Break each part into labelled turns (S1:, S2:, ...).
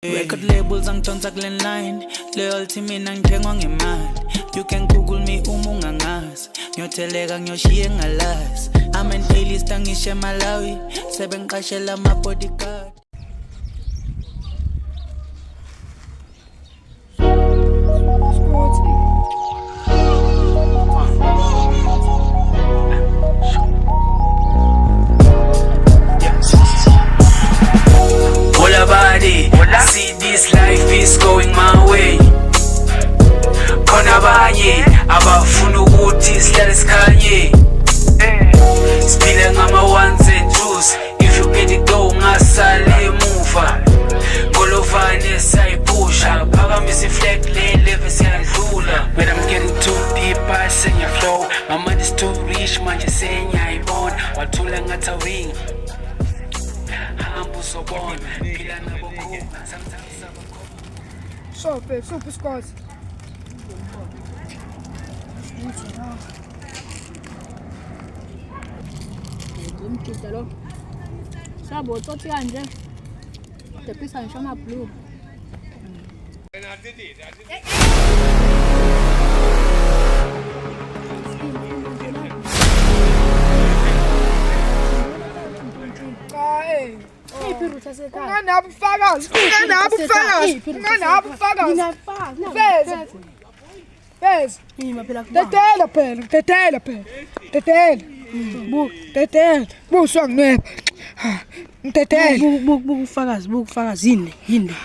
S1: Record labels angidonsa kule line loyalty mina ngithengwa ngemali. You can google me uma ungangazi ngiyotheleka ngiyoshiya ngalazi. I'm an A-list angishe Malawi sebengiqashela ama bodyguard.
S2: See this life is going my way. Khona abanye abafuna ukuthi sihlale sikhanye. Siphile ngama ones and twos. If you get it go ngasale emuva. Ngolovane sayipusha phakamisa iflag le level siyadlula. But I'm getting too deep I sing your flow. My mind is too rich manje sengiyayibona. Wathula ngathi awing.
S3: So, babe, super squad.
S4: Umkhize lo. Sabo utothi kanje. Depisa ngisho ama blue.
S3: Unganabo ubufakazi. Vez. Tetela phela. Buswa nginweba. Tetela.
S4: Bukufakazi yini.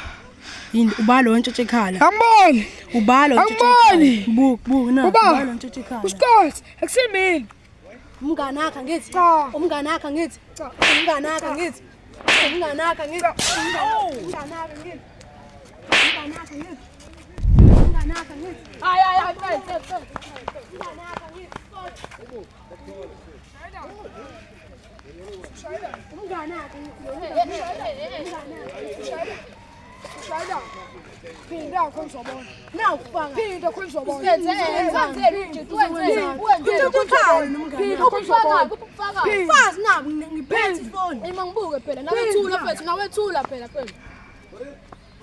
S4: Ubalo ontshetshe ekhala.
S3: Angiboni.
S4: Ubalo
S3: Angiboni.
S4: Ubalo ontshetshe ekhala.
S3: Uskot, akusimini.
S4: Umngane akha ngithi.
S3: Cha.
S4: Umngane akha ngithi. Ay,
S3: Pinda konsobona.
S4: Now ufanga.
S3: Pinda konsobona.
S4: Fazi nabo ngiphethe ifoni. Uma ngibuke phela nawethula phela.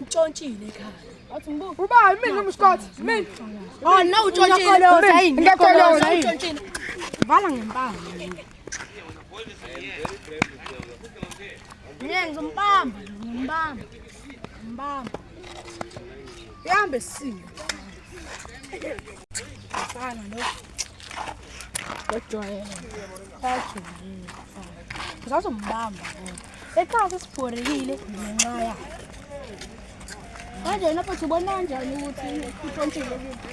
S4: Utshontshile ekhaya. Athi ngibuke.
S3: Uba mina umskot. Mina.
S4: Oh, na utshontshile.
S3: Ngiyakoloza.
S4: Utshontshile. Vala ngempama. Ngizombamba. Ihambe singa. Fana lo. Lojwayela. Uzazombamba. Ekhaya siphorekile ngenxa yakhe. Manje lapho sibona kanjani ukuthi utshontshile ukuthi?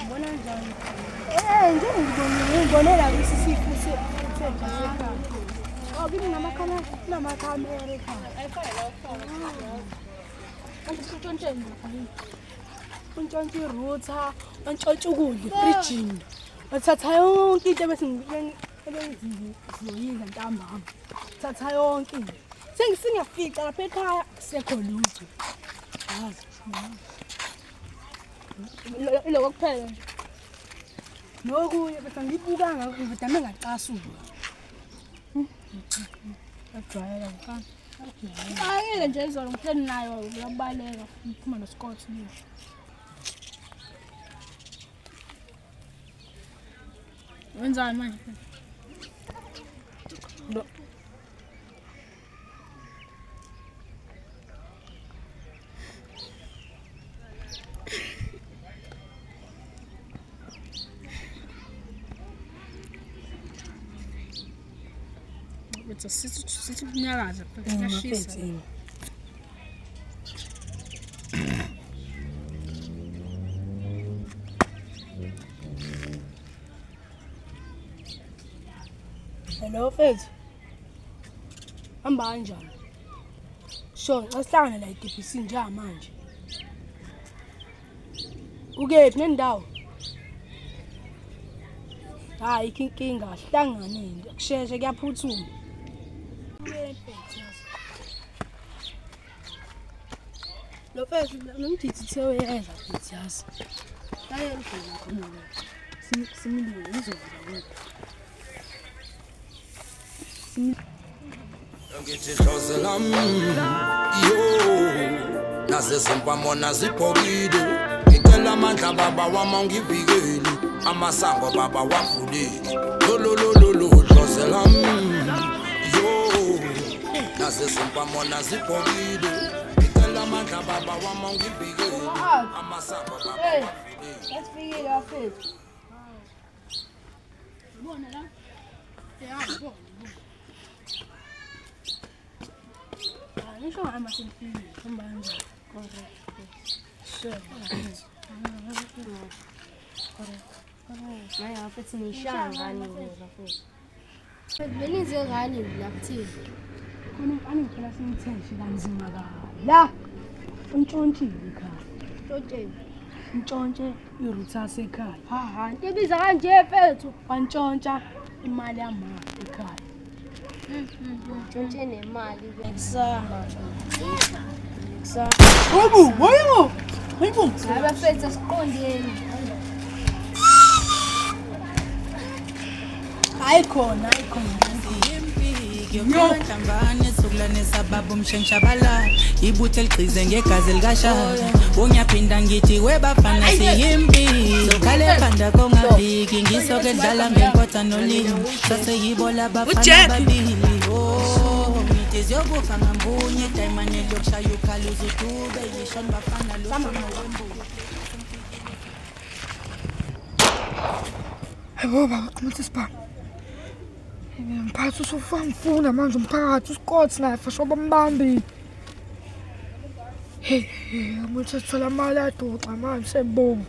S4: Ubona kanjani? Ngibonela isifo sekhaya. Oh, kimi namakhamera ekhaya. Untshontshe i-router, untshontshe ukudla efrijini. Wathatha yonke into bese ngizoyidla ntambama. Thatha yonke into. Sengisingafica lapha ekhaya sekho lutho. Yazi. Iloko kuphela nje. Nokuye bese ngibuka ngakho ngidame ngacasuka. Ajwayela ngifana. Ayile nje izolo ngihleli nayo uyabaleka ngiphuma noScott nje. Wenzani manje? Sithi kunyakaza kuyashisa. Hello mfethu. Hamba kanjani? Asihlangane la eDPC njengamanje. Ukephi nendawo? Hayi inkinga asihlangane kusheshe kuyaphuthuma. Lo mfethu nomdidi thewe yedla futhi yazi. Hayi ngidla khona. Simile izovela.
S2: Get your closer, yo.
S5: nasesimpamona ziphokile ngicela amandla baba wami ngivikeli amasango baba wavulile lololololo dlozela yo nasesimpamona ziphokile ngicela amandla baba wami ngivikeli amasango baba wavulile
S4: let's figure it out first. Bona la? Yeah, bona. Nisho ngama simfini manje. Correct. Correct. Maya apethi nishanga ngani lapho. Benize ngani lakuthini? Khona ngani ngicela simthenje kanzima la. Untshontshe ekhaya. Ntshontshe irutha sekhaya. Ntibiza kanje mfethu. Wantshontsha imali yama ekhaya. Ntshontshe nemali kusama. Hayibo. Hayiba mfethu siqondeni. Ayikhona.
S1: Yohlambane sokulanisa baba umshenshabala ibuthe liqize ngegazi likashaya ungiyaphinda ngithi webafana siyimpi sokhale ekhanda kongaviki ngisoke dlala ngenkotha nolimi saseyibola abafana babili ngithi ziyokufa ngambunye dayimane lokushaya ukhala uzudube yisho nibafana lokuwembulo
S3: Hayibo baba qhamuthi sibani. Mphathi usufuna manje umphakathi uScott naye fasho bambambi. Hey, umuntu uthola imali aduca manje sembovu.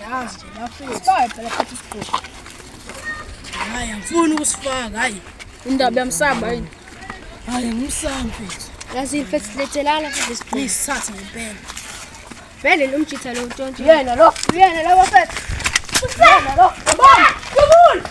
S4: Yazi nje lapho. Sibaye phela phathi uScott. Hayi ngifuna ukusifaka hayi. Indaba yamsaba yini? Hayi ngimsamba mfethu.
S6: Yazi mfethu lethelana futhi
S4: Ngisathe ngempela.
S6: vele lo mjitha lo ntshontshe.
S4: Yena lo bafethu. Yena lo. Kubul.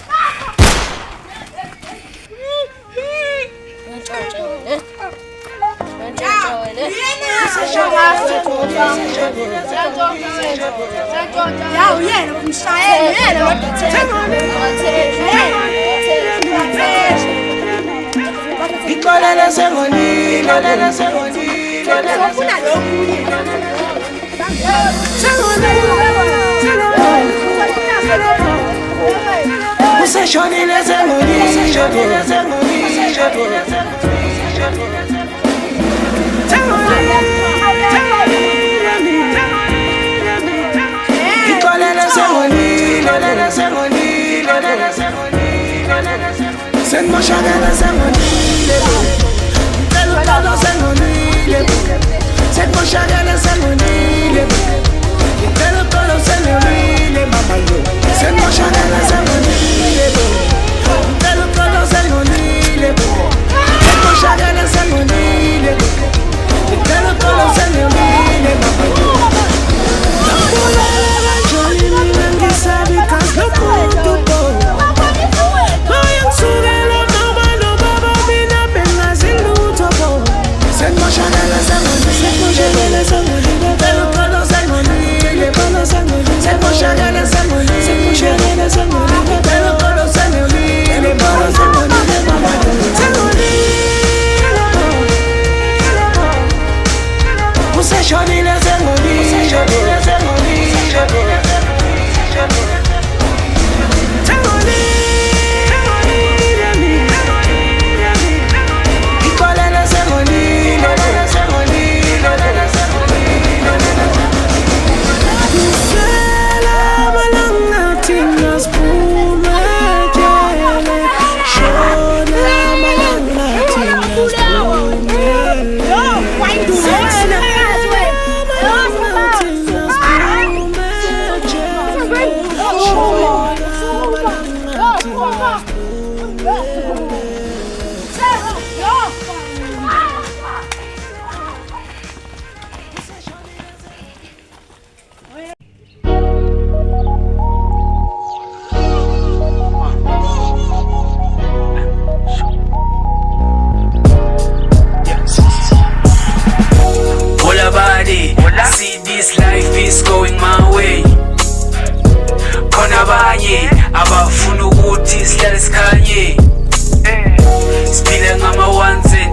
S2: See this life is going my way. Khona abanye abafuna ukuthi sihlale sikhanye. Siphile ngama ones and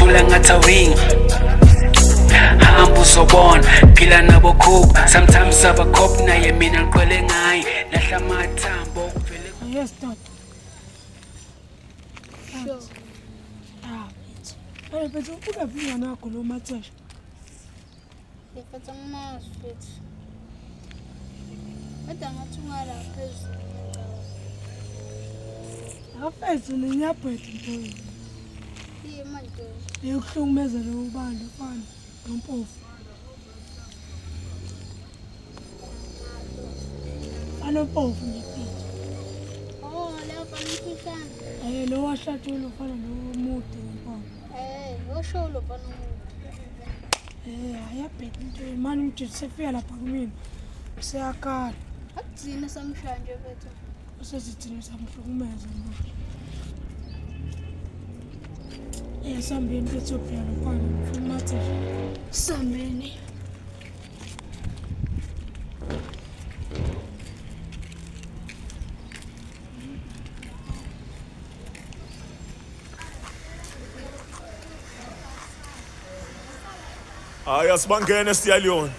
S2: Ngicula ngathawing hamba uzobona phila nabo cope sometimes abacop naye mina ngiqwele ngaye lahla amathambo kuvele
S3: Yes, Dad. Hey, but you have been an alcohol, Matesh.
S6: If it's a mouse, it's. I don't want to wear a person.
S3: I've faced in your pretty boy.
S6: He might do.
S3: You can't measure the band of fun. Don't off. I don't off in the feet.
S6: Oh, I love a little fan.
S3: I know I shot you in front of the motor.
S6: Hey, what's show up on
S3: I have to man to say, feel like me. Say, I can't.
S6: I've seen some shine of it.
S3: Says it's in some rumors. Yes, some being gets up here from Matesh.
S6: Some many.
S5: Asibangene siyaliyona.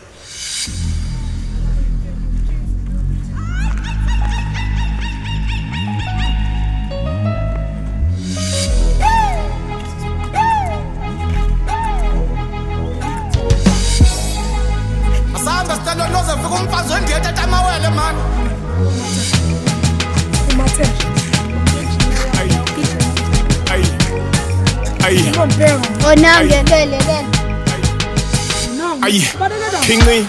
S5: Asamba sicela noze fika umfazi wendiyethe tamawele man.
S3: Matesh.
S5: Ay.
S6: Oh, now get it.
S5: Ayi Kingi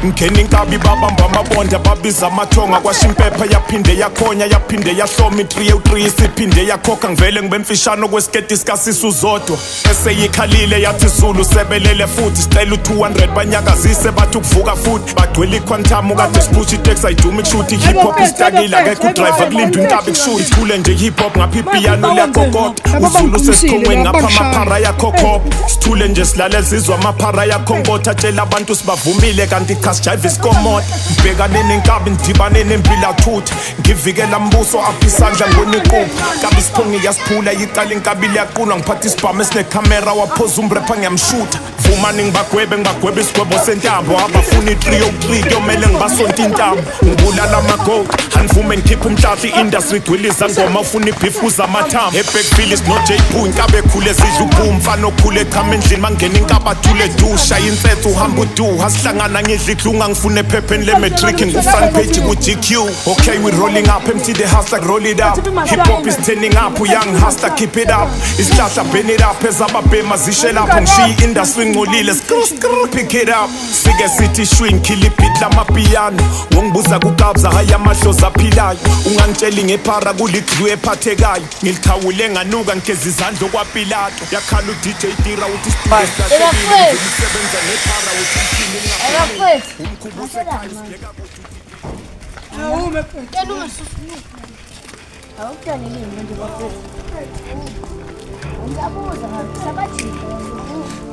S5: ngeni nkabi babamba mabonda babiza amathonga kwashimpepha yaphinde yakhonya yaphinde yahloma 303 isiphinde yakhokha ngivele ngibemfishano kwesiketi sikasisu zodwa eseyikhalile yathi Zulu sebelele futhi sicela u200 banyakazise bathi ukuvuka futhi bagcwele iquantum kade sipush itaxi ayiduma ikushuthi hip hop istakile akekho driver kulindwa inkabi kushuthi sithule nje hip hop ngaphi piano liyakokota uZulu sesiqhungweni ngapha amaphara yakhokho sithule nje silale zizwa amaphara yakhonkotha tshela abantu sibavumile kanti jive iskomot bhekane nenkabi ndibane nempila thuthi ngivikela mbuso aphisandla ngoniquphi kabi siphongi yasiphula yiqala inkabi liyaqulwa ngiphatha isibhamu esinecamera waphoza umrepha ngiyamshutha vumani ngibagwebe isigwebo sentambo abafuna i303 kuyomele ngibasonta intambo ngibulala amagoat angivume ngikhipha umhlafi industry igwiliza ngoma ufuna ibeef kuza amathambo eBackville is no J Poo inkabe khule zidla ubhum mfana okhule chama endlini mangena inkaba thule dusha insethu uhamba udu hasihlangana ngidla ngifune phepheni le metric ngufront page ku GQ okay we rolling up empty the house like roll it up hip hop is turning up young hustler keep it up isihlahla burn it up ezababhema zishe lapho ngishiya industry ngcolile pick it up sike sithi shwing kill beat la mapiano wongibuza kugabza hayi amahlozi aphilayo ungangitsheli ngephara kuliglu ephathekayo ngilikhawule nganuka ngigeza izandla okwaPilato yakhala uDJ Tira uthi
S6: Sebenza
S5: nephara uthi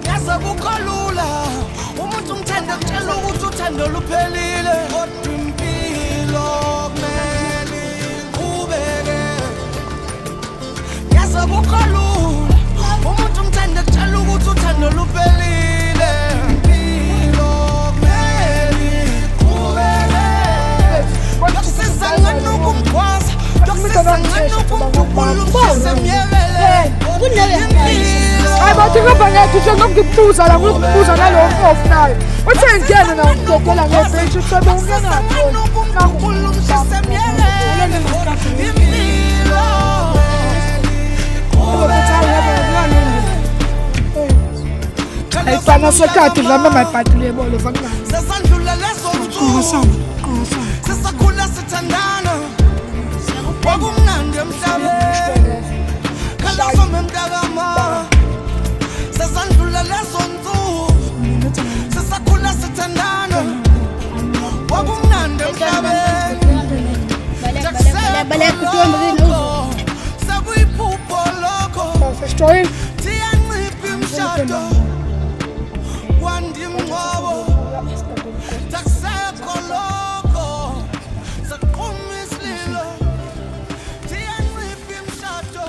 S7: Yasabukolula umuntu ngithanda kutshela ukuthi uthando luphelile kodwa impilo kumele iqhubeke Yasabukolula umuntu ngithanda kutshela ukuthi uthando luphelile impilo kumele iqhubeke Yokusisa nganukumkhwaza yokusisa nganukumkhulumshisa myelele
S3: I want to go back to the look at Pusa, I will put another off now. What's that again? I'm going to get a picture of
S7: Sesandlula lesonto sesakhula sithandana wakumnandi emhlabeni sakuyiphupho lokho tiyancipha imshado kwandimngcwabo takusekho lokho saqhuma isililo tiyancipha imshado